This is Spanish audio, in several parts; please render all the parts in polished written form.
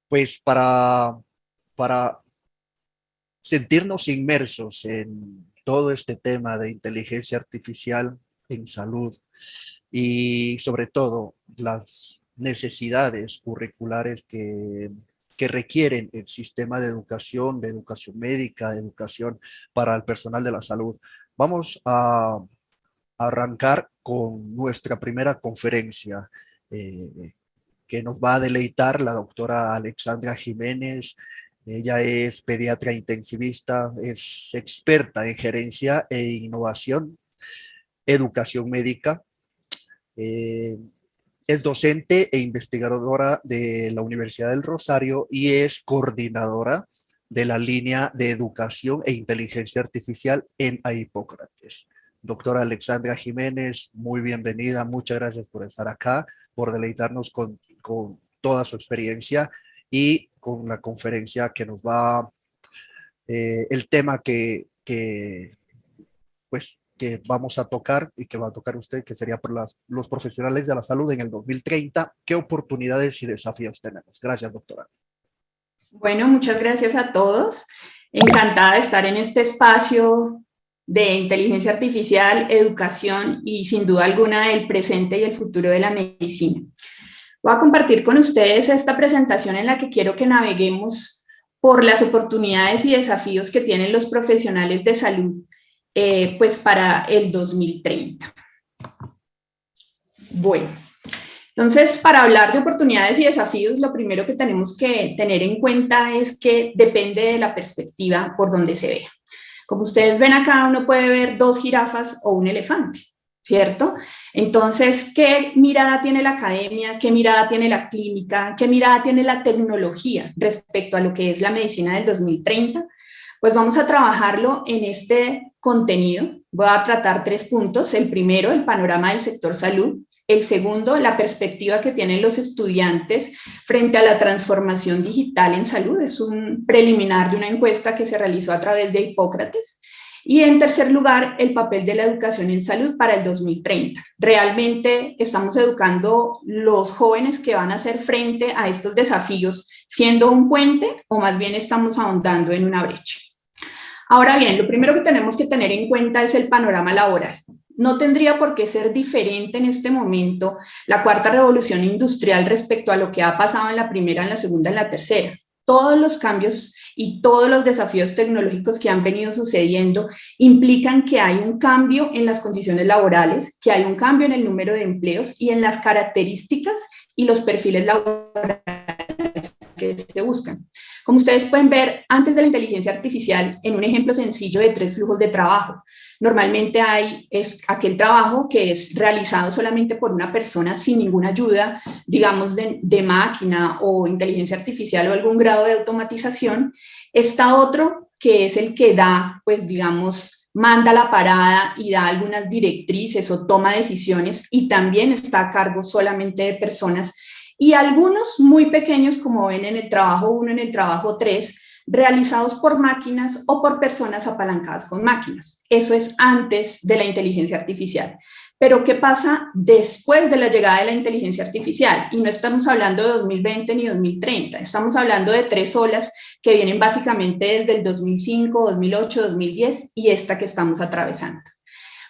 pues para sentirnos inmersos en todo este tema de inteligencia artificial en salud y sobre todo las necesidades curriculares que requieren el sistema de educación médica, de educación para el personal de la salud. Vamos a arrancar con nuestra primera conferencia, que nos va a deleitar la doctora Alexandra Jiménez. Ella es pediatra intensivista, es experta en gerencia e innovación, educación médica. Eh, es docente e investigadora de la Universidad del Rosario y es coordinadora de la línea de educación e inteligencia artificial en Hipócrates. Doctora Alexandra Jiménez, muy bienvenida. Muchas gracias por estar acá, por deleitarnos con toda su experiencia y con la conferencia que nos va, el tema pues, que vamos a tocar y que va a tocar usted, que sería por los profesionales de la salud en el 2030. ¿Qué oportunidades y desafíos tenemos? Gracias, doctora. Bueno, muchas gracias a todos. Encantada de estar en este espacio de inteligencia artificial, educación y sin duda alguna el presente y el futuro de la medicina. Voy a compartir con ustedes esta presentación en la que quiero que naveguemos por las oportunidades y desafíos que tienen los profesionales de salud pues para el 2030. Bueno, entonces para hablar de oportunidades y desafíos, lo primero que tenemos que tener en cuenta es que depende de la perspectiva por donde se vea. Como ustedes ven acá, uno puede ver dos jirafas o un elefante, ¿cierto? Entonces, ¿qué mirada tiene la academia? ¿Qué mirada tiene la clínica? ¿Qué mirada tiene la tecnología respecto a lo que es la medicina del 2030? Pues vamos a trabajarlo en este contenido. Voy a tratar 3 puntos. El primero, el panorama del sector salud. El segundo, la perspectiva que tienen los estudiantes frente a la transformación digital en salud. Es un preliminar de una encuesta que se realizó a través de Hipócrates. Y en tercer lugar, el papel de la educación en salud para el 2030. Realmente estamos educando los jóvenes que van a hacer frente a estos desafíos, siendo un puente o más bien estamos ahondando en una brecha. Ahora bien, lo primero que tenemos que tener en cuenta es el panorama laboral. No tendría por qué ser diferente en este momento la cuarta revolución industrial respecto a lo que ha pasado en la primera, en la segunda, en la tercera. Todos los cambios y todos los desafíos tecnológicos que han venido sucediendo implican que hay un cambio en las condiciones laborales, que hay un cambio en el número de empleos y en las características y los perfiles laborales que se buscan. Como ustedes pueden ver, antes de la inteligencia artificial, en un ejemplo sencillo de 3 flujos de trabajo, normalmente es aquel trabajo que es realizado solamente por una persona sin ninguna ayuda, digamos, de máquina o inteligencia artificial o algún grado de automatización. Está otro que es el que da, pues, digamos, manda la parada y da algunas directrices o toma decisiones y también está a cargo solamente de personas. Y algunos muy pequeños, como ven en el trabajo 1, en el trabajo 3, realizados por máquinas o por personas apalancadas con máquinas. Eso es antes de la inteligencia artificial. Pero ¿qué pasa después de la llegada de la inteligencia artificial? Y no estamos hablando de 2020 ni 2030, estamos hablando de 3 olas que vienen básicamente desde el 2005, 2008, 2010 y esta que estamos atravesando.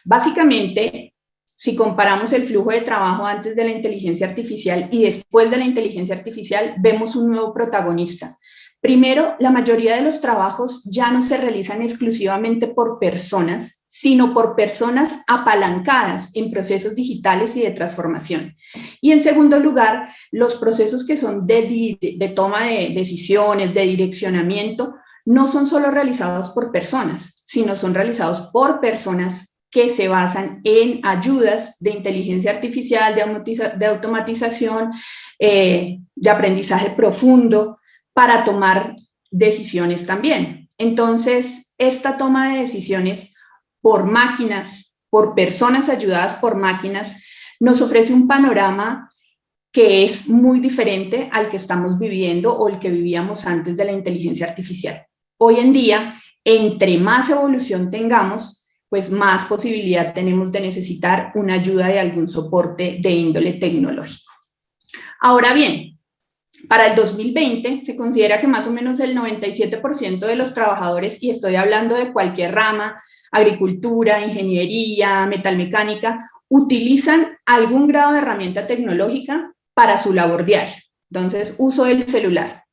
Básicamente, si comparamos el flujo de trabajo antes de la inteligencia artificial y después de la inteligencia artificial, vemos un nuevo protagonista. Primero, la mayoría de los trabajos ya no se realizan exclusivamente por personas, sino por personas apalancadas en procesos digitales y de transformación. Y en segundo lugar, los procesos que son de toma de decisiones, de direccionamiento, no son solo realizados por personas, sino son realizados por personas que se basan en ayudas de inteligencia artificial, de automatización, de aprendizaje profundo para tomar decisiones también. Entonces, esta toma de decisiones por máquinas, por personas ayudadas por máquinas, nos ofrece un panorama que es muy diferente al que estamos viviendo o el que vivíamos antes de la inteligencia artificial. Hoy en día, entre más evolución tengamos, pues más posibilidad tenemos de necesitar una ayuda de algún soporte de índole tecnológico. Ahora bien, Para el 2020 se considera que más o menos el 97% de los trabajadores, y estoy hablando de cualquier rama, agricultura, ingeniería, metalmecánica, utilizan algún grado de herramienta tecnológica para su labor diaria. Entonces, uso del celular.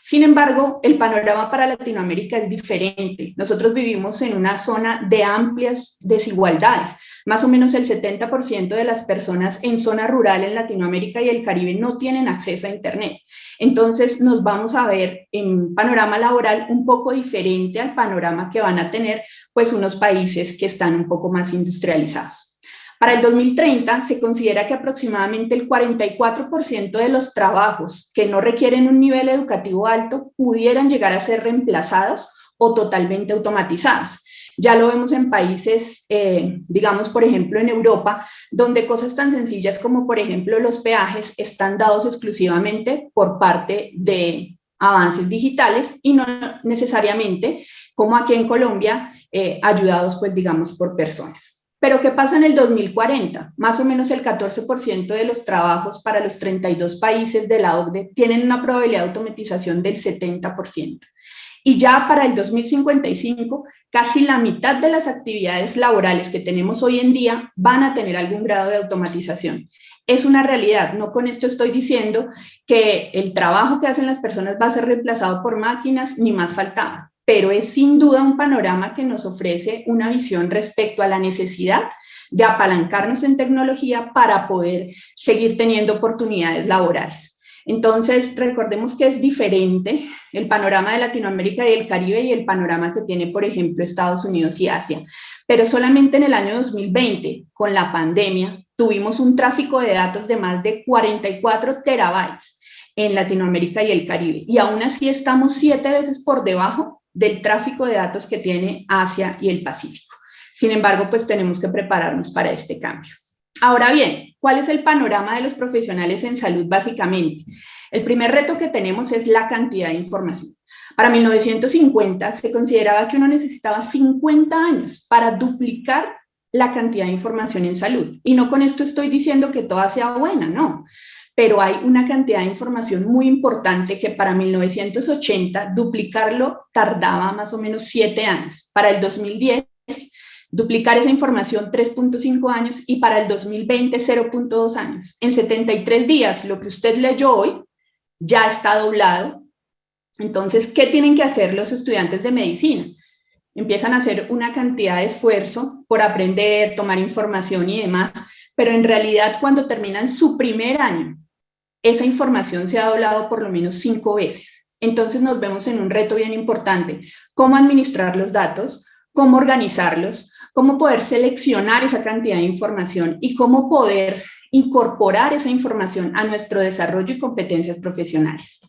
Sin embargo, el panorama para Latinoamérica es diferente. Nosotros vivimos en una zona de amplias desigualdades. Más o menos el 70% de las personas en zona rural en Latinoamérica y el Caribe no tienen acceso a Internet. Entonces nos vamos a ver en un panorama laboral un poco diferente al panorama que van a tener pues unos países que están un poco más industrializados. Para el 2030 se considera que aproximadamente el 44% de los trabajos que no requieren un nivel educativo alto pudieran llegar a ser reemplazados o totalmente automatizados. Ya lo vemos en países, digamos, por ejemplo, en Europa, donde cosas tan sencillas como, por ejemplo, los peajes están dados exclusivamente por parte de avances digitales y no necesariamente, como aquí en Colombia, ayudados, pues, digamos, por personas. Pero ¿qué pasa en el 2040? Más o menos el 14% de los trabajos para los 32 países de la OCDE tienen una probabilidad de automatización del 70%. Y ya para el 2055, casi la mitad de las actividades laborales que tenemos hoy en día van a tener algún grado de automatización. Es una realidad, no con esto estoy diciendo que el trabajo que hacen las personas va a ser reemplazado por máquinas, ni más faltaba, pero es sin duda un panorama que nos ofrece una visión respecto a la necesidad de apalancarnos en tecnología para poder seguir teniendo oportunidades laborales. Entonces, recordemos que es diferente el panorama de Latinoamérica y el Caribe y el panorama que tiene, por ejemplo, Estados Unidos y Asia. Pero solamente en el año 2020, con la pandemia, tuvimos un tráfico de datos de más de 44 terabytes en Latinoamérica y el Caribe. Y aún así estamos 7 veces por debajo del tráfico de datos que tiene Asia y el Pacífico. Sin embargo, pues tenemos que prepararnos para este cambio. Ahora bien, ¿cuál es el panorama de los profesionales en salud básicamente? El primer reto que tenemos es la cantidad de información. Para 1950 se consideraba que uno necesitaba 50 años para duplicar la cantidad de información en salud. Y no con esto estoy diciendo que toda sea buena, no. Pero hay una cantidad de información muy importante que para 1980 duplicarlo tardaba más o menos 7 años. Para el 2010 duplicar esa información 3.5 años y para el 2020 0.2 años. En 73 días, lo que usted leyó hoy ya está doblado. Entonces, ¿qué tienen que hacer los estudiantes de medicina? Empiezan a hacer una cantidad de esfuerzo por aprender, tomar información y demás, pero en realidad cuando terminan su primer año, esa información se ha doblado por lo menos 5 veces. Entonces nos vemos en un reto bien importante, cómo administrar los datos, cómo organizarlos, cómo poder seleccionar esa cantidad de información y cómo poder incorporar esa información a nuestro desarrollo y competencias profesionales.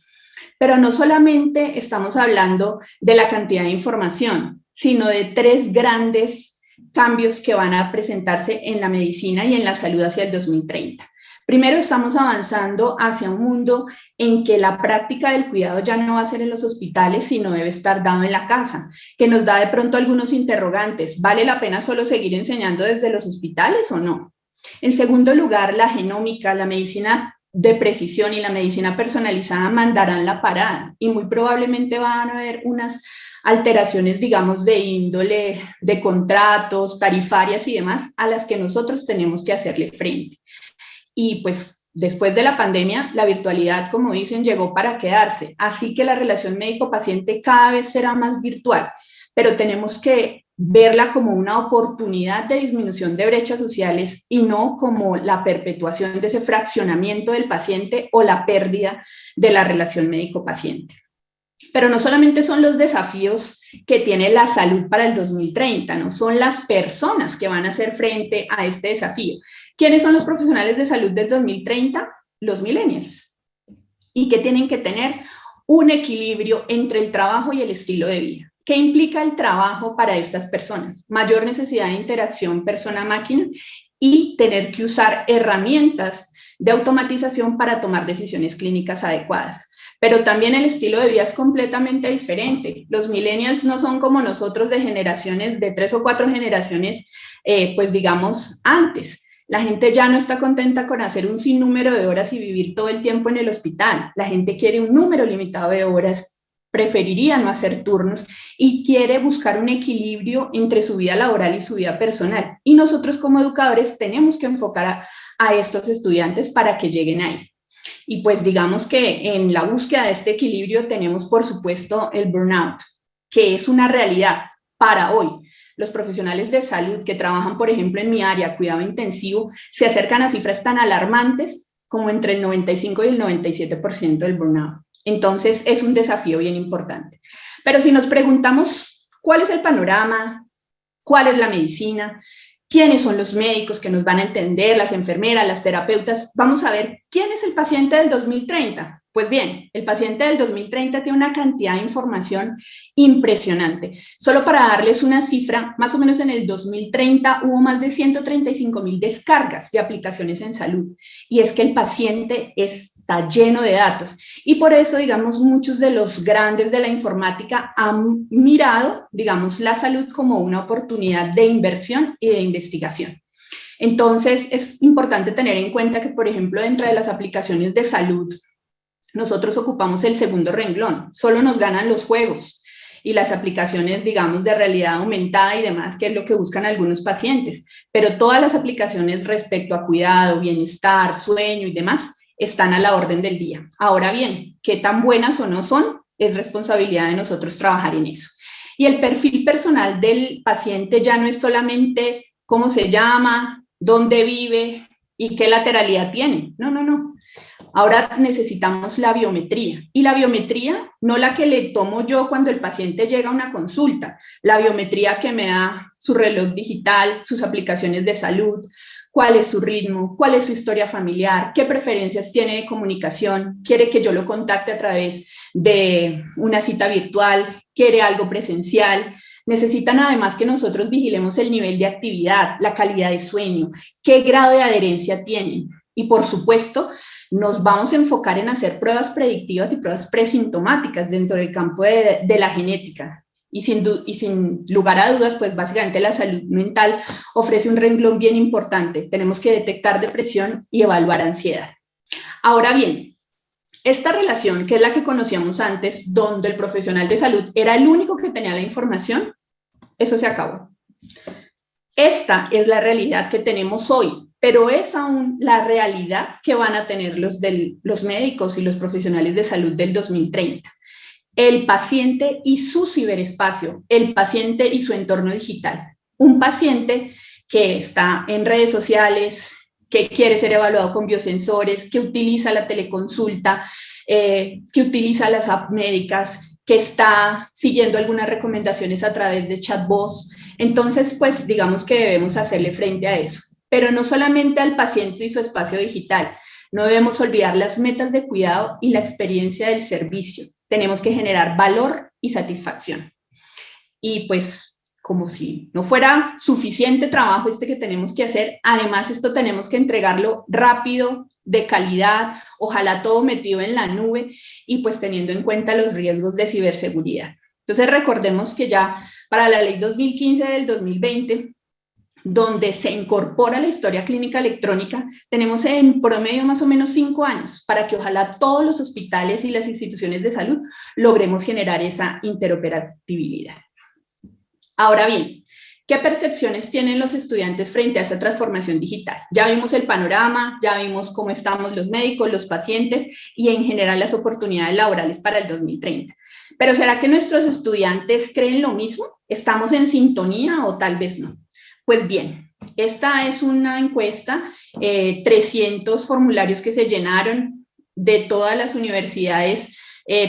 Pero no solamente estamos hablando de la cantidad de información, sino de 3 grandes cambios que van a presentarse en la medicina y en la salud hacia el 2030. Primero, estamos avanzando hacia un mundo en que la práctica del cuidado ya no va a ser en los hospitales, sino debe estar dado en la casa, que nos da de pronto algunos interrogantes. ¿Vale la pena solo seguir enseñando desde los hospitales o no? En segundo lugar, la genómica, la medicina de precisión y la medicina personalizada mandarán la parada y muy probablemente van a haber unas alteraciones, digamos, de índole, de contratos, tarifarias y demás, a las que nosotros tenemos que hacerle frente. Y pues después de la pandemia, la virtualidad, como dicen, llegó para quedarse. Así que la relación médico-paciente cada vez será más virtual, pero tenemos que verla como una oportunidad de disminución de brechas sociales y no como la perpetuación de ese fraccionamiento del paciente o la pérdida de la relación médico-paciente. Pero no solamente son los desafíos que tiene la salud para el 2030, no son las personas que van a hacer frente a este desafío. ¿Quiénes son los profesionales de salud del 2030? Los millennials. Y que tienen que tener un equilibrio entre el trabajo y el estilo de vida. ¿Qué implica el trabajo para estas personas? Mayor necesidad de interacción persona-máquina y tener que usar herramientas de automatización para tomar decisiones clínicas adecuadas. Pero también el estilo de vida es completamente diferente. Los millennials no son como nosotros de generaciones, de 3 o 4 generaciones, pues digamos, antes. La gente ya no está contenta con hacer un sinnúmero de horas y vivir todo el tiempo en el hospital. La gente quiere un número limitado de horas, preferiría no hacer turnos y quiere buscar un equilibrio entre su vida laboral y su vida personal. Y nosotros como educadores tenemos que enfocar a estos estudiantes para que lleguen ahí. Y pues digamos que en la búsqueda de este equilibrio tenemos, por supuesto, el burnout, que es una realidad para hoy. Los profesionales de salud que trabajan, por ejemplo, en mi área, cuidado intensivo, se acercan a cifras tan alarmantes como entre el 95 y el 97% del burnout. Entonces, es un desafío bien importante. Pero si nos preguntamos cuál es el panorama, cuál es la medicina, quiénes son los médicos que nos van a entender, las enfermeras, las terapeutas, vamos a ver quién es el paciente del 2030. Pues bien, el paciente del 2030 tiene una cantidad de información impresionante. Solo para darles una cifra, más o menos en el 2030 hubo más de 135,000 descargas de aplicaciones en salud. Y es que el paciente está lleno de datos. Y por eso, digamos, muchos de los grandes de la informática han mirado, digamos, la salud como una oportunidad de inversión y de investigación. Entonces, es importante tener en cuenta que, por ejemplo, dentro de las aplicaciones de salud, nosotros ocupamos el segundo renglón, solo nos ganan los juegos y las aplicaciones, digamos, de realidad aumentada y demás, que es lo que buscan algunos pacientes, pero todas las aplicaciones respecto a cuidado, bienestar, sueño y demás están a la orden del día. Ahora bien, qué tan buenas o no son, es responsabilidad de nosotros trabajar en eso. Y el perfil personal del paciente ya no es solamente cómo se llama, dónde vive y qué lateralidad tiene. No, no, no. Ahora necesitamos la biometría, y la biometría no la que le tomo yo cuando el paciente llega a una consulta, la biometría que me da su reloj digital, sus aplicaciones de salud, cuál es su ritmo, cuál es su historia familiar, qué preferencias tiene de comunicación, quiere que yo lo contacte a través de una cita virtual, quiere algo presencial. Necesitan además que nosotros vigilemos el nivel de actividad, la calidad de sueño, qué grado de adherencia tienen. Y por supuesto, nos vamos a enfocar en hacer pruebas predictivas y pruebas presintomáticas dentro del campo de la genética. Y sin lugar a dudas, pues básicamente la salud mental ofrece un renglón bien importante. Tenemos que detectar depresión y evaluar ansiedad. Ahora bien, esta relación, que es la que conocíamos antes, donde el profesional de salud era el único que tenía la información, eso se acabó. Esta es la realidad que tenemos hoy, pero es aún la realidad que van a tener los médicos y los profesionales de salud del 2030. El paciente y su ciberespacio, el paciente y su entorno digital. Un paciente que está en redes sociales, que quiere ser evaluado con biosensores, que utiliza la teleconsulta, que utiliza las apps médicas, que está siguiendo algunas recomendaciones a través de chatbots. Entonces, pues digamos que debemos hacerle frente a eso. Pero no solamente al paciente y su espacio digital. No debemos olvidar las metas de cuidado y la experiencia del servicio. Tenemos que generar valor y satisfacción. Y pues, como si no fuera suficiente trabajo que tenemos que hacer, además esto tenemos que entregarlo rápido, de calidad, ojalá todo metido en la nube y pues teniendo en cuenta los riesgos de ciberseguridad. Entonces recordemos que ya para la ley 2015 del 2020, donde se incorpora la historia clínica electrónica, tenemos en promedio más o menos 5 años para que ojalá todos los hospitales y las instituciones de salud logremos generar esa interoperabilidad. Ahora bien, ¿qué percepciones tienen los estudiantes frente a esa transformación digital? Ya vimos el panorama, ya vimos cómo estamos los médicos, los pacientes y en general las oportunidades laborales para el 2030. Pero ¿será que nuestros estudiantes creen lo mismo? ¿Estamos en sintonía o tal vez no? Pues bien, esta es una encuesta, 300 formularios que se llenaron de todas las universidades.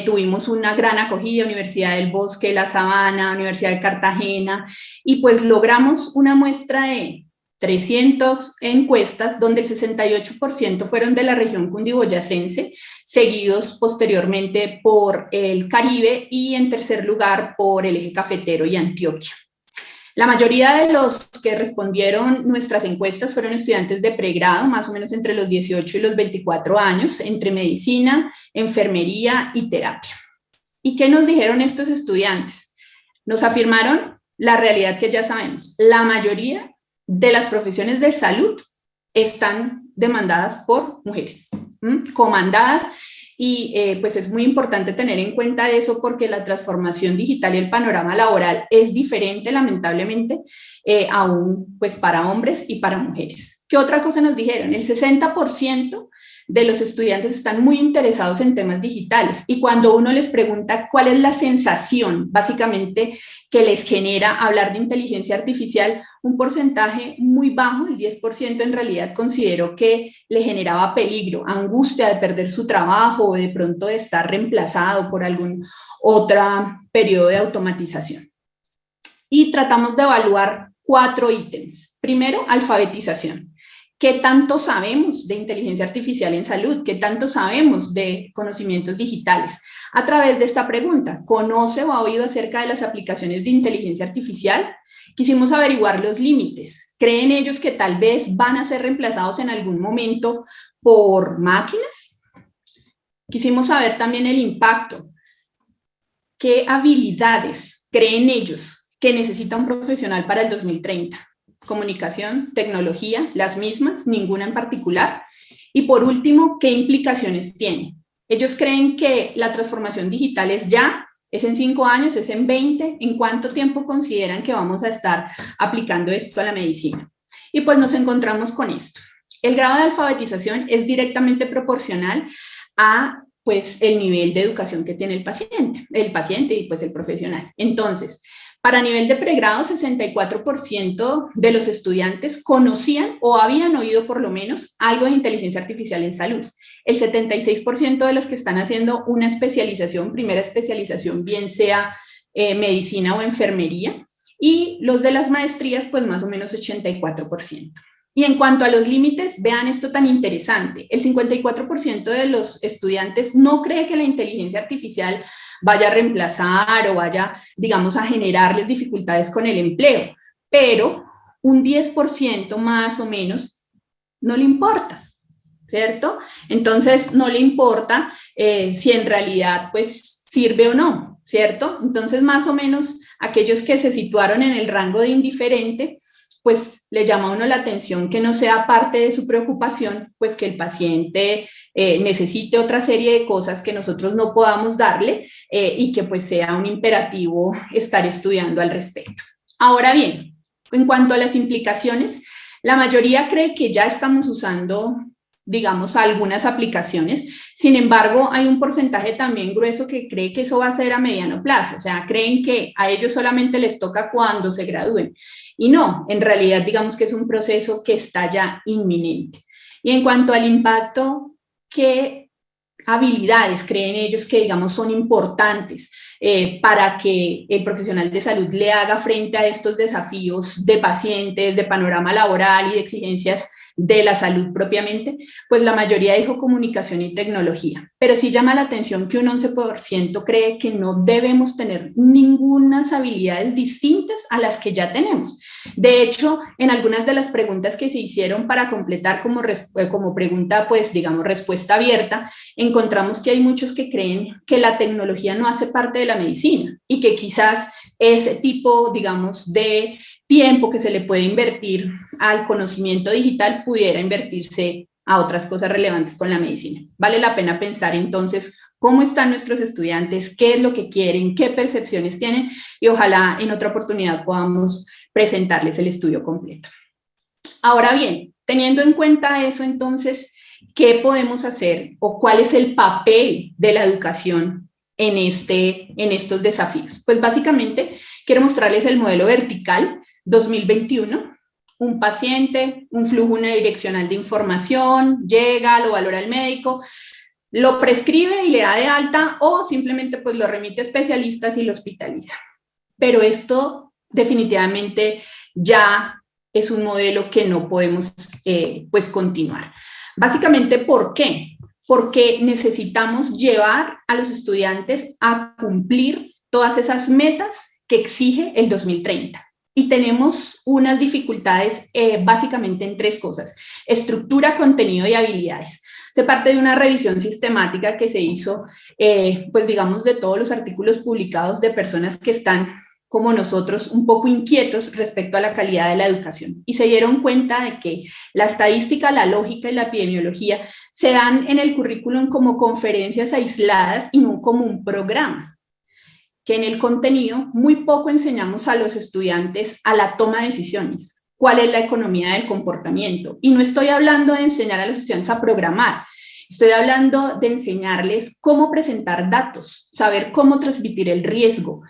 Tuvimos una gran acogida, Universidad del Bosque, La Sabana, Universidad de Cartagena, y pues logramos una muestra de 300 encuestas, donde el 68% fueron de la región cundiboyacense, seguidos posteriormente por el Caribe y en tercer lugar por el eje cafetero y Antioquia. La mayoría de los que respondieron nuestras encuestas fueron estudiantes de pregrado, más o menos entre los 18 y los 24 años, entre medicina, enfermería y terapia. ¿Y qué nos dijeron estos estudiantes? Nos afirmaron la realidad que ya sabemos. La mayoría de las profesiones de salud están demandadas por mujeres, comandadas. Y pues es muy importante tener en cuenta eso porque la transformación digital y el panorama laboral es diferente, lamentablemente, aún pues para hombres y para mujeres. ¿Qué otra cosa nos dijeron? El 60% de los estudiantes están muy interesados en temas digitales y cuando uno les pregunta cuál es la sensación básicamente que les genera hablar de inteligencia artificial, un porcentaje muy bajo, el 10% en realidad consideró que le generaba peligro, angustia de perder su trabajo o de pronto de estar reemplazado por algún otro periodo de automatización. Y tratamos de evaluar 4 ítems. Primero, alfabetización. ¿Qué tanto sabemos de inteligencia artificial en salud? ¿Qué tanto sabemos de conocimientos digitales? A través de esta pregunta, ¿conoce o ha oído acerca de las aplicaciones de inteligencia artificial? Quisimos averiguar los límites. ¿Creen ellos que tal vez van a ser reemplazados en algún momento por máquinas? Quisimos saber también el impacto. ¿Qué habilidades creen ellos que necesita un profesional para el 2030? Comunicación, tecnología, las mismas, ninguna en particular. Y por último, ¿qué implicaciones tiene? Ellos creen que la transformación digital es ya, es en 5 años, es en 20. ¿En cuánto tiempo consideran que vamos a estar aplicando esto a la medicina? Y pues nos encontramos con esto. El grado de alfabetización es directamente proporcional a pues el nivel de educación que tiene el paciente y pues el profesional. Entonces, para nivel de pregrado, 64% de los estudiantes conocían o habían oído por lo menos algo de inteligencia artificial en salud. El 76% de los que están haciendo una especialización, primera especialización, bien sea medicina o enfermería, y los de las maestrías, pues más o menos 84%. Y en cuanto a los límites, vean esto tan interesante. El 54% de los estudiantes no cree que la inteligencia artificial vaya a reemplazar o vaya, digamos, a generarles dificultades con el empleo, pero un 10% más o menos no le importa, ¿cierto? Entonces, no le importa si en realidad, pues, sirve o no, ¿cierto? Entonces, más o menos, aquellos que se situaron en el rango de indiferente, pues le llama a uno la atención que no sea parte de su preocupación, pues que el paciente necesite otra serie de cosas que nosotros no podamos darle y que pues sea un imperativo estar estudiando al respecto. Ahora bien, en cuanto a las implicaciones, la mayoría cree que ya estamos usando, digamos, algunas aplicaciones. Sin embargo, hay un porcentaje también grueso que cree que eso va a ser a mediano plazo. O sea, creen que a ellos solamente les toca cuando se gradúen. Y no, en realidad, digamos que es un proceso que está ya inminente. Y en cuanto al impacto, ¿qué habilidades creen ellos que, digamos, son importantes para que el profesional de salud le haga frente a estos desafíos de pacientes, de panorama laboral y de exigencias de la salud propiamente? Pues la mayoría dijo comunicación y tecnología, pero sí llama la atención que un 11% cree que no debemos tener ninguna habilidades distintas a las que ya tenemos. De hecho, en algunas de las preguntas que se hicieron para completar como pregunta, pues digamos, respuesta abierta, encontramos que hay muchos que creen que la tecnología no hace parte de la medicina y que quizás ese tipo, digamos, de tiempo que se le puede invertir al conocimiento digital pudiera invertirse a otras cosas relevantes con la medicina. Vale la pena pensar entonces cómo están nuestros estudiantes, qué es lo que quieren, qué percepciones tienen y ojalá en otra oportunidad podamos presentarles el estudio completo. Ahora bien, teniendo en cuenta eso, entonces, ¿qué podemos hacer o cuál es el papel de la educación en estos desafíos? Pues básicamente quiero mostrarles el modelo vertical 2021. Un paciente, un flujo unidireccional de información, llega, lo valora el médico, lo prescribe y le da de alta o simplemente pues lo remite a especialistas y lo hospitaliza. Pero esto definitivamente ya es un modelo que no podemos pues continuar. Básicamente, ¿por qué? Porque necesitamos llevar a los estudiantes a cumplir todas esas metas que exige el 2030. Y tenemos unas dificultades básicamente en 3 cosas: estructura, contenido y habilidades. Se parte de una revisión sistemática que se hizo, pues digamos, de todos los artículos publicados de personas que están como nosotros, un poco inquietos respecto a la calidad de la educación y se dieron cuenta de que la estadística, la lógica y la epidemiología se dan en el currículum como conferencias aisladas y no como un programa, que en el contenido muy poco enseñamos a los estudiantes a la toma de decisiones, cuál es la economía del comportamiento. Y no estoy hablando de enseñar a los estudiantes a programar, estoy hablando de enseñarles cómo presentar datos, saber cómo transmitir el riesgo,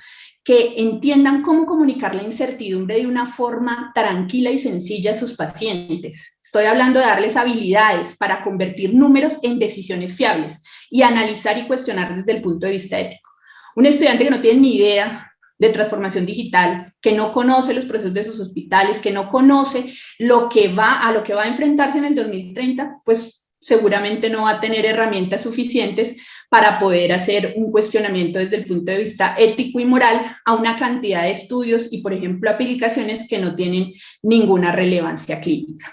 que entiendan cómo comunicar la incertidumbre de una forma tranquila y sencilla a sus pacientes. Estoy hablando de darles habilidades para convertir números en decisiones fiables y analizar y cuestionar desde el punto de vista ético. Un estudiante que no tiene ni idea de transformación digital, que no conoce los procesos de sus hospitales, que no conoce a lo que va a enfrentarse en el 2030, pues seguramente no va a tener herramientas suficientes para poder hacer un cuestionamiento desde el punto de vista ético y moral a una cantidad de estudios y, por ejemplo, aplicaciones que no tienen ninguna relevancia clínica.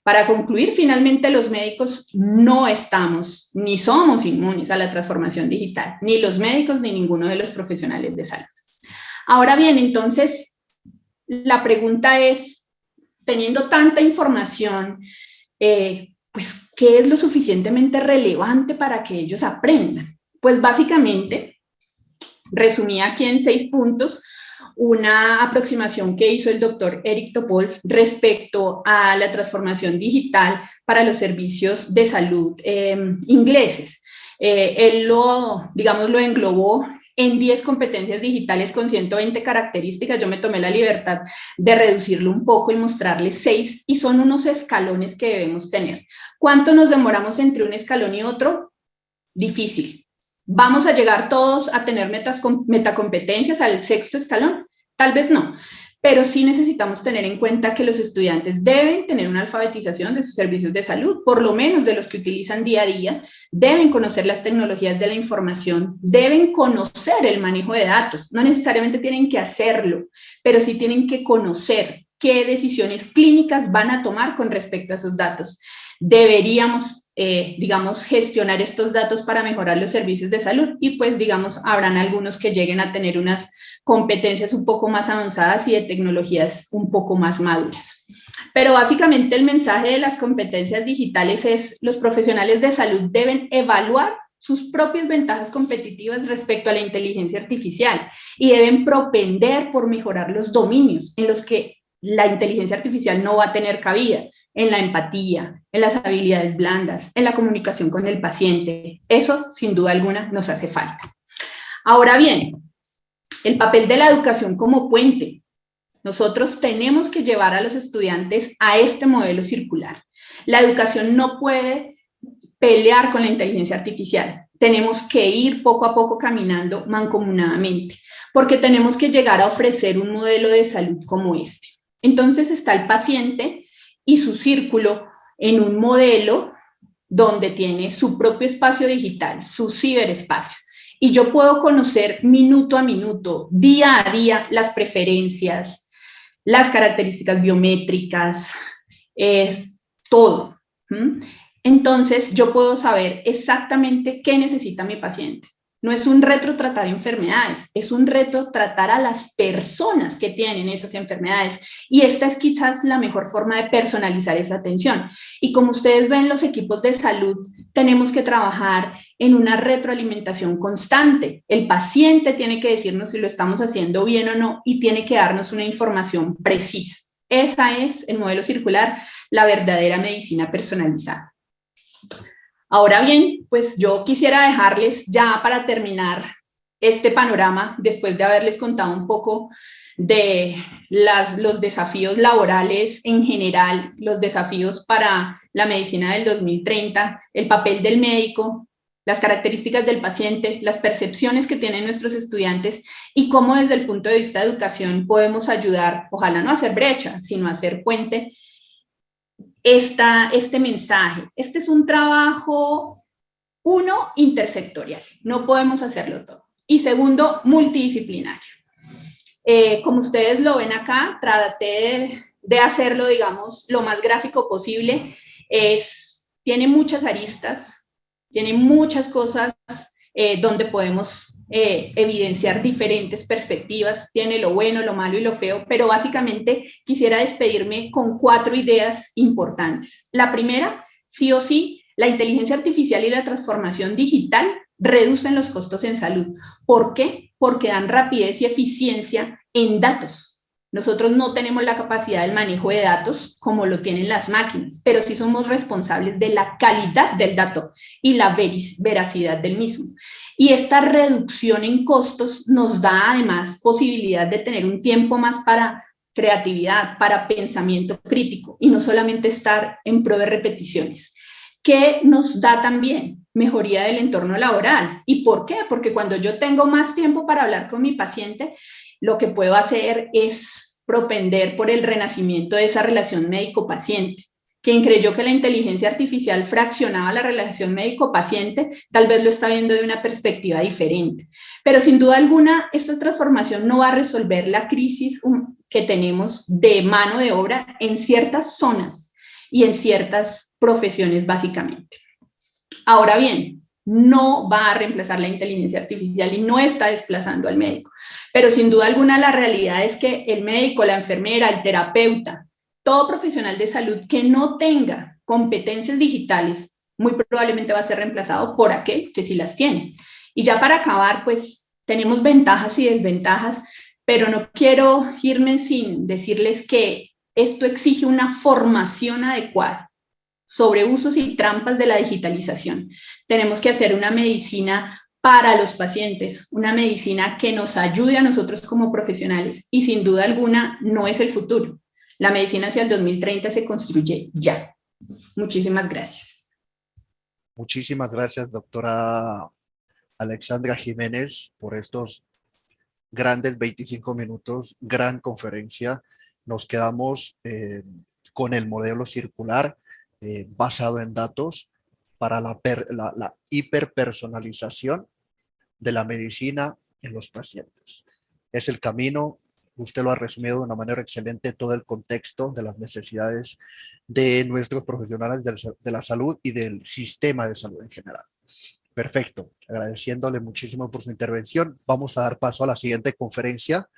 Para concluir, finalmente los médicos no estamos ni somos inmunes a la transformación digital, ni los médicos ni ninguno de los profesionales de salud. Ahora bien, entonces, la pregunta es, teniendo tanta información, pues, ¿qué es lo suficientemente relevante para que ellos aprendan? Pues básicamente, resumí aquí en 6 puntos, una aproximación que hizo el doctor Eric Topol respecto a la transformación digital para los servicios de salud ingleses. Él lo englobó en 10 competencias digitales con 120 características. Yo me tomé la libertad de reducirlo un poco y mostrarles 6, y son unos escalones que debemos tener. ¿Cuánto nos demoramos entre un escalón y otro? Difícil. ¿Vamos a llegar todos a tener metacompetencias al 6º escalón? Tal vez no, pero sí necesitamos tener en cuenta que los estudiantes deben tener una alfabetización de sus servicios de salud, por lo menos de los que utilizan día a día, deben conocer las tecnologías de la información, deben conocer el manejo de datos, no necesariamente tienen que hacerlo, pero sí tienen que conocer qué decisiones clínicas van a tomar con respecto a esos datos. Deberíamos gestionar estos datos para mejorar los servicios de salud y pues habrán algunos que lleguen a tener unas competencias un poco más avanzadas y de tecnologías un poco más maduras. Pero básicamente el mensaje de las competencias digitales es: los profesionales de salud deben evaluar sus propias ventajas competitivas respecto a la inteligencia artificial y deben propender por mejorar los dominios en los que la inteligencia artificial no va a tener cabida, en la empatía, en las habilidades blandas, en la comunicación con el paciente. Eso, sin duda alguna, nos hace falta. Ahora bien, el papel de la educación como puente. Nosotros tenemos que llevar a los estudiantes a este modelo circular. La educación no puede pelear con la inteligencia artificial. Tenemos que ir poco a poco caminando mancomunadamente, porque tenemos que llegar a ofrecer un modelo de salud como este. Entonces está el paciente y su círculo en un modelo donde tiene su propio espacio digital, su ciberespacio. Y yo puedo conocer minuto a minuto, día a día, las preferencias, las características biométricas, todo. Entonces yo puedo saber exactamente qué necesita mi paciente. No es un reto tratar enfermedades, es un reto tratar a las personas que tienen esas enfermedades. Y esta es quizás la mejor forma de personalizar esa atención. Y como ustedes ven, los equipos de salud tenemos que trabajar en una retroalimentación constante. El paciente tiene que decirnos si lo estamos haciendo bien o no y tiene que darnos una información precisa. Esa es el modelo circular, la verdadera medicina personalizada. Ahora bien, pues yo quisiera dejarles ya para terminar este panorama, después de haberles contado un poco de los desafíos laborales en general, los desafíos para la medicina del 2030, el papel del médico, las características del paciente, las percepciones que tienen nuestros estudiantes y cómo desde el punto de vista de educación podemos ayudar, ojalá no a hacer brecha, sino a hacer puente, este mensaje. Este es un trabajo, uno, intersectorial, no podemos hacerlo todo. Y segundo, multidisciplinario. Como ustedes lo ven acá, traté de hacerlo, lo más gráfico posible. Tiene muchas aristas, tiene muchas cosas donde podemos evidenciar diferentes perspectivas, tiene lo bueno, lo malo y lo feo, pero básicamente quisiera despedirme con 4 ideas importantes. La primera, sí o sí, la inteligencia artificial y la transformación digital reducen los costos en salud. ¿Por qué? Porque dan rapidez y eficiencia en datos. Nosotros no tenemos la capacidad del manejo de datos como lo tienen las máquinas, pero sí somos responsables de la calidad del dato y la veracidad del mismo. Y esta reducción en costos nos da además posibilidad de tener un tiempo más para creatividad, para pensamiento crítico y no solamente estar en pro de repeticiones. ¿Qué nos da también? Mejoría del entorno laboral. ¿Y por qué? Porque cuando yo tengo más tiempo para hablar con mi paciente, lo que puedo hacer es propender por el renacimiento de esa relación médico-paciente. Quien creyó que la inteligencia artificial fraccionaba la relación médico-paciente, tal vez lo está viendo de una perspectiva diferente. Pero sin duda alguna, esta transformación no va a resolver la crisis que tenemos de mano de obra en ciertas zonas y en ciertas profesiones básicamente. Ahora bien, no va a reemplazar la inteligencia artificial y no está desplazando al médico. Pero sin duda alguna la realidad es que el médico, la enfermera, el terapeuta, todo profesional de salud que no tenga competencias digitales, muy probablemente va a ser reemplazado por aquel que sí las tiene. Y ya para acabar, pues tenemos ventajas y desventajas, pero no quiero irme sin decirles que esto exige una formación adecuada sobre usos y trampas de la digitalización. Tenemos que hacer una medicina para los pacientes, una medicina que nos ayude a nosotros como profesionales y sin duda alguna no es el futuro. La medicina hacia el 2030 se construye ya. Muchísimas gracias. Muchísimas gracias, doctora Alexandra Jiménez, por estos grandes 25 minutos, gran conferencia. Nos quedamos con el modelo circular basado en datos para la hiperpersonalización de la medicina en los pacientes. Es el camino, usted lo ha resumido de una manera excelente, todo el contexto de las necesidades de nuestros profesionales de la salud y del sistema de salud en general. Perfecto, agradeciéndole muchísimo por su intervención. Vamos a dar paso a la siguiente conferencia.